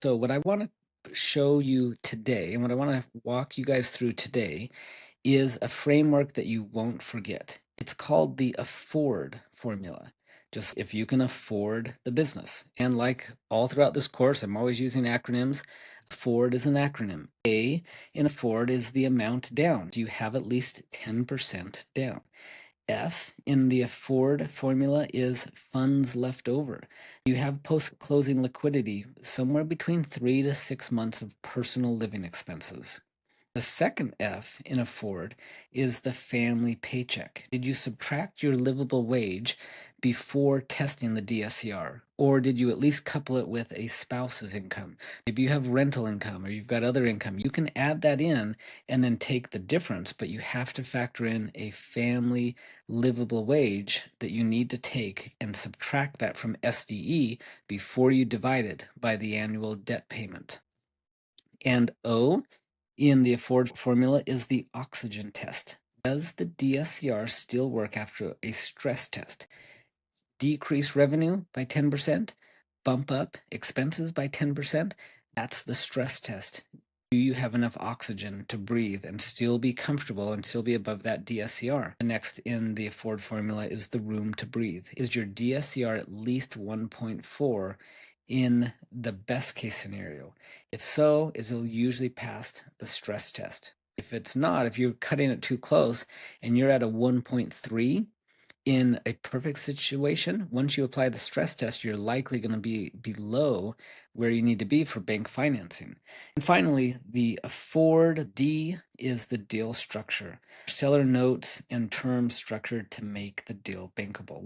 So, what I want to show you today, and what I want to walk you guys through today, is a framework that you won't forget. It's called the AFFORD formula. Just if you can afford the business. And like all throughout this course, I'm always using acronyms. AFFORD is an acronym. A in AFFORD is the amount down. Do you have at least 10% down? F in the AFFORD formula is funds left over. You have post-closing liquidity somewhere between 3 to 6 months of personal living expenses. The second F in AFFORD is the family paycheck. Did you subtract your livable wage before testing the DSCR? Or did you at least couple it with a spouse's income? If you have rental income or you've got other income, you can add that in and then take the difference, but you have to factor in a family livable wage that you need to take and subtract that from SDE before you divide it by the annual debt payment. And O in the AFFORD formula is the oxygen test. Does the DSCR still work after a stress test? Decrease revenue by 10%, bump up expenses by 10%. That's the stress test. Do you have enough oxygen to breathe and still be comfortable and still be above that DSCR? The next in the AFFORD formula is the room to breathe. Is your DSCR at least 1.4 in the best case scenario? If so, it'll usually pass the stress test. If it's not, if you're cutting it too close and you're at a 1.3, in a perfect situation, once you apply the stress test, you're likely going to be below where you need to be for bank financing. And finally, the AFFORD D is the deal structure. Seller notes and terms structured to make the deal bankable.